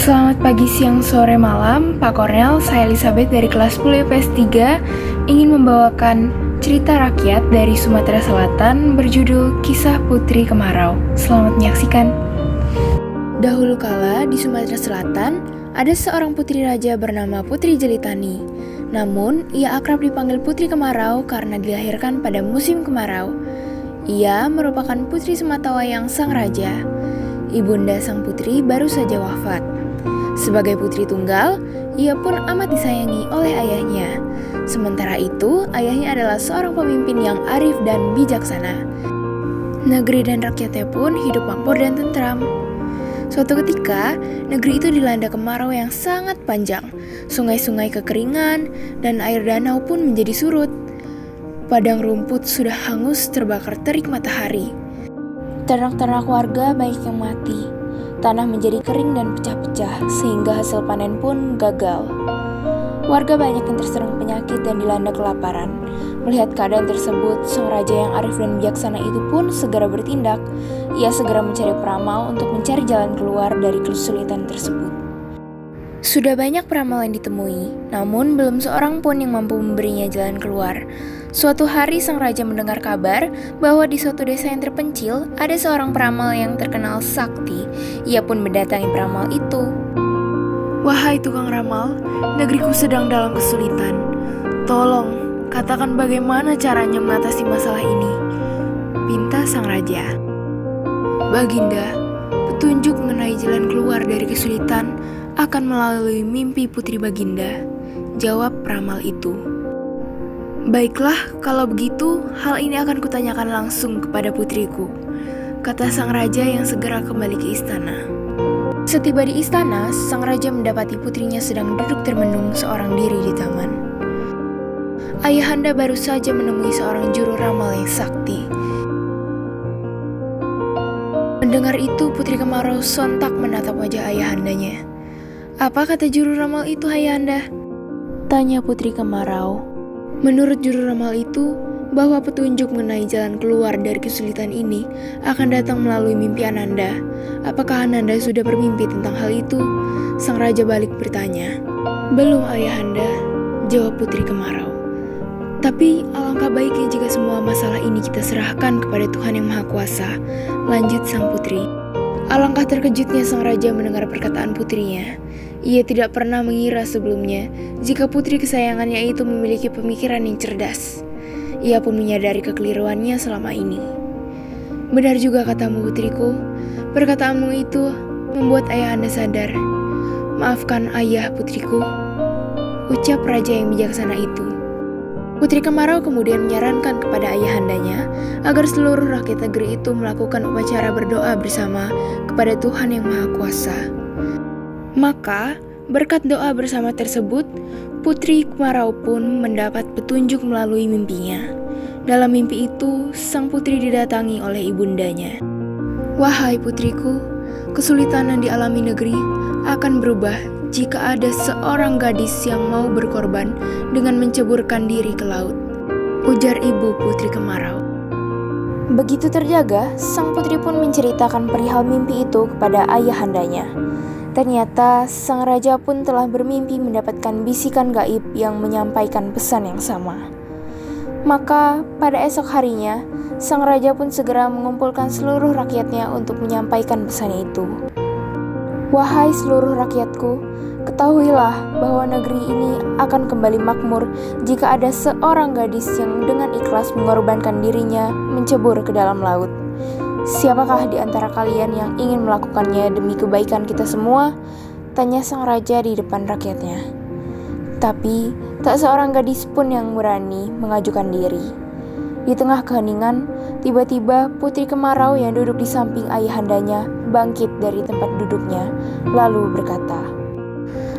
Selamat pagi, siang, sore, malam, Pak Kornel. Saya Elizabeth dari kelas 10 IPS 3 ingin membawakan cerita rakyat dari Sumatera Selatan berjudul Kisah Putri Kemarau. Selamat menyaksikan. Dahulu kala di Sumatera Selatan ada seorang putri raja bernama Putri Jelitani. Namun, ia akrab dipanggil Putri Kemarau karena dilahirkan pada musim kemarau. Ia merupakan putri sematawayang sang raja. Ibunda sang putri baru saja wafat. Sebagai putri tunggal, ia pun amat disayangi oleh ayahnya. Sementara itu, ayahnya adalah seorang pemimpin yang arif dan bijaksana. Negeri dan rakyatnya pun hidup makmur dan tentram. Suatu ketika, negeri itu dilanda kemarau yang sangat panjang. Sungai-sungai kekeringan dan air danau pun menjadi surut. Padang rumput sudah hangus terbakar terik matahari. Ternak-ternak warga banyak yang mati. Tanah menjadi kering dan pecah-pecah sehingga hasil panen pun gagal. Warga banyak yang terserang penyakit dan dilanda kelaparan. Melihat keadaan tersebut, sang raja yang arif dan bijaksana itu pun segera bertindak. Ia segera mencari peramal untuk mencari jalan keluar dari kesulitan tersebut. Sudah banyak peramal yang ditemui, namun belum seorang pun yang mampu memberinya jalan keluar. Suatu hari sang raja mendengar kabar bahwa di suatu desa yang terpencil ada seorang peramal yang terkenal sakti. Ia pun mendatangi peramal itu. "Wahai tukang ramal, negeriku sedang dalam kesulitan. Tolong, katakan bagaimana caranya mengatasi masalah ini," pinta sang raja. "Baginda, petunjuk mengenai jalan keluar dari kesulitan akan melalui mimpi putri Baginda," jawab peramal itu. "Baiklah, kalau begitu, hal ini akan kutanyakan langsung kepada putriku," kata sang raja yang segera kembali ke istana. Setiba di istana, sang raja mendapati putrinya sedang duduk termenung seorang diri di taman. Ayahanda baru saja menemui seorang juru ramal yang sakti. Mendengar itu, Putri Kemarau sontak menatap wajah ayahandanya. "Apa kata juru ramal itu, ayahanda?" tanya Putri Kemarau. "Menurut juru ramal itu, bahwa petunjuk mengenai jalan keluar dari kesulitan ini akan datang melalui mimpi Ananda. Apakah Ananda sudah bermimpi tentang hal itu?" Sang raja balik bertanya. "Belum, ayahanda," jawab Putri Kemarau. "Tapi alangkah baiknya jika semua masalah ini kita serahkan kepada Tuhan Yang Maha Kuasa," lanjut sang putri. Alangkah terkejutnya sang raja mendengar perkataan putrinya. Ia tidak pernah mengira sebelumnya jika putri kesayangannya itu memiliki pemikiran yang cerdas. Ia pun menyadari kekeliruannya selama ini. "Benar juga katamu, putriku. Perkataanmu itu membuat ayahanda sadar. Maafkan ayah, putriku," ucap raja yang bijaksana itu. Putri Kemarau kemudian menyarankan kepada ayahandanya agar seluruh rakyat negeri itu melakukan upacara berdoa bersama kepada Tuhan Yang Maha Kuasa. Maka, berkat doa bersama tersebut, Putri Kemarau pun mendapat petunjuk melalui mimpinya. Dalam mimpi itu, sang putri didatangi oleh ibundanya. "Wahai putriku, kesulitan yang dialami negeri akan berubah jika ada seorang gadis yang mau berkorban dengan menceburkan diri ke laut," ujar ibu Putri Kemarau. Begitu terjaga, sang putri pun menceritakan perihal mimpi itu kepada ayahandanya. Ternyata sang raja pun telah bermimpi mendapatkan bisikan gaib yang menyampaikan pesan yang sama. Maka pada esok harinya, sang raja pun segera mengumpulkan seluruh rakyatnya untuk menyampaikan pesan itu. "Wahai seluruh rakyatku, ketahuilah bahwa negeri ini akan kembali makmur jika ada seorang gadis yang dengan ikhlas mengorbankan dirinya mencebur ke dalam laut. Siapakah di antara kalian yang ingin melakukannya demi kebaikan kita semua?" tanya sang raja di depan rakyatnya. Tapi tak seorang gadis pun yang berani mengajukan diri. Di tengah keheningan, tiba-tiba Putri Kemarau yang duduk di samping ayahandanya bangkit dari tempat duduknya, lalu berkata,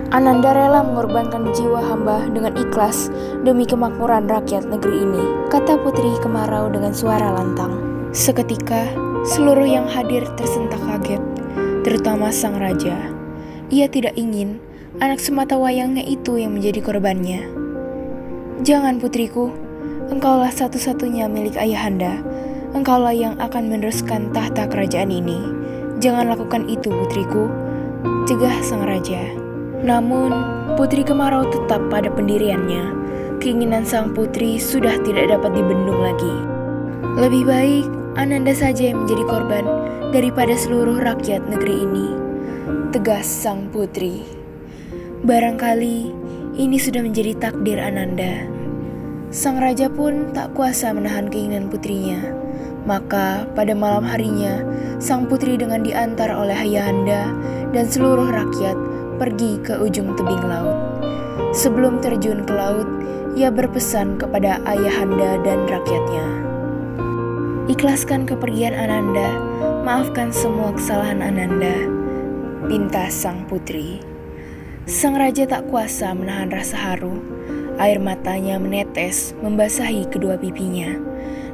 "Ananda rela mengorbankan jiwa hamba dengan ikhlas demi kemakmuran rakyat negeri ini," kata Putri Kemarau dengan suara lantang. Seketika, seluruh yang hadir tersentak kaget, terutama sang raja. Ia tidak ingin anak sematawayangnya itu yang menjadi korbannya. "Jangan, putriku. Engkaulah satu-satunya milik ayahanda. Engkaulah yang akan meneruskan tahta kerajaan ini. Jangan lakukan itu, putriku," cegah sang raja. Namun, Putri Kemarau tetap pada pendiriannya. Keinginan sang putri sudah tidak dapat dibendung lagi. Lebih baik Ananda saja yang menjadi korban daripada seluruh rakyat negeri ini, tegas sang putri. Barangkali ini sudah menjadi takdir Ananda. Sang raja pun tak kuasa menahan keinginan putrinya. Maka pada malam harinya, sang putri dengan diantar oleh ayahanda dan seluruh rakyat pergi ke ujung tebing laut. Sebelum terjun ke laut, ia berpesan kepada ayahanda dan rakyatnya. Ikhlaskan kepergian Ananda, maafkan semua kesalahan Ananda, pinta sang putri. Sang raja tak kuasa menahan rasa haru. Air matanya menetes membasahi kedua pipinya.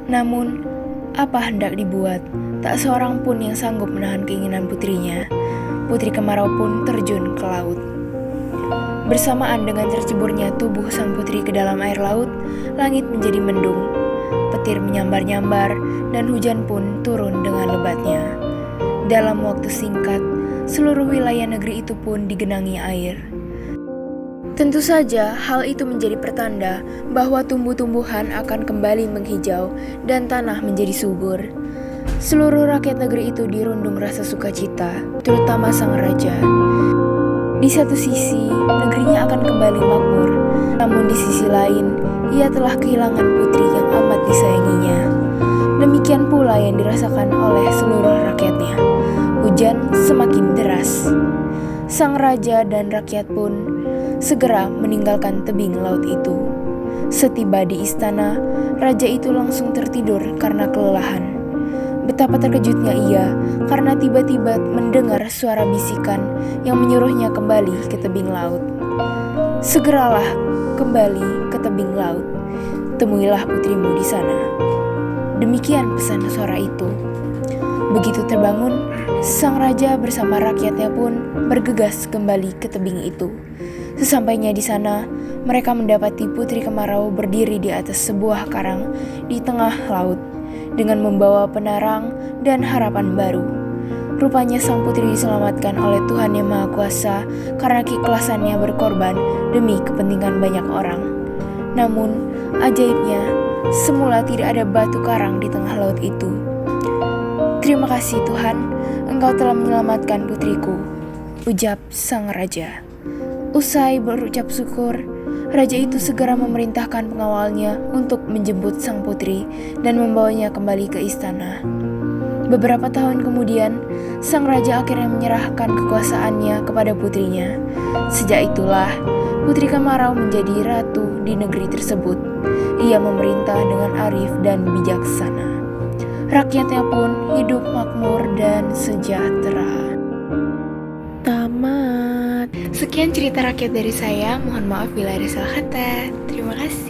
Namun, apa hendak dibuat, tak seorang pun yang sanggup menahan keinginan putrinya. Putri Kemarau pun terjun ke laut. Bersamaan dengan terceburnya tubuh sang putri ke dalam air laut, langit menjadi mendung. Petir menyambar-nyambar dan hujan pun turun dengan lebatnya. Dalam waktu singkat, seluruh wilayah negeri itu pun digenangi air. Tentu saja hal itu menjadi pertanda bahwa tumbuh-tumbuhan akan kembali menghijau dan tanah menjadi subur. Seluruh rakyat negeri itu dirundung rasa sukacita, terutama sang raja. Di satu sisi, negerinya akan kembali makmur, namun di sisi lain, ia telah kehilangan putri yang amat disayanginya. Demikian pula yang dirasakan oleh seluruh rakyatnya. Hujan semakin deras. Sang raja dan rakyat pun segera meninggalkan tebing laut itu. Setiba di istana, raja itu langsung tertidur karena kelelahan. Betapa terkejutnya ia karena tiba-tiba mendengar suara bisikan yang menyuruhnya kembali ke tebing laut. Segeralah kembali ke tebing laut. Temuilah putrimu di sana. Demikian pesan suara itu. Begitu terbangun, sang raja bersama rakyatnya pun bergegas kembali ke tebing itu. Sesampainya di sana, mereka mendapati Putri Kemarau berdiri di atas sebuah karang di tengah laut dengan membawa penarang dan harapan baru. Rupanya sang putri diselamatkan oleh Tuhan Yang Maha Kuasa karena keikhlasannya berkorban demi kepentingan banyak orang. Namun, ajaibnya, semula tidak ada batu karang di tengah laut itu. Terima kasih Tuhan, Engkau telah menyelamatkan putriku, ucap sang raja. Usai berucap syukur, raja itu segera memerintahkan pengawalnya untuk menjemput sang putri dan membawanya kembali ke istana. Beberapa tahun kemudian, sang raja akhirnya menyerahkan kekuasaannya kepada putrinya. Sejak itulah, Putri Kemarau menjadi ratu di negeri tersebut. Ia memerintah dengan arif dan bijaksana. Rakyatnya pun hidup makmur dan sejahtera. Tamat. Sekian cerita rakyat dari saya. Mohon maaf bila ada salah kata. Terima kasih.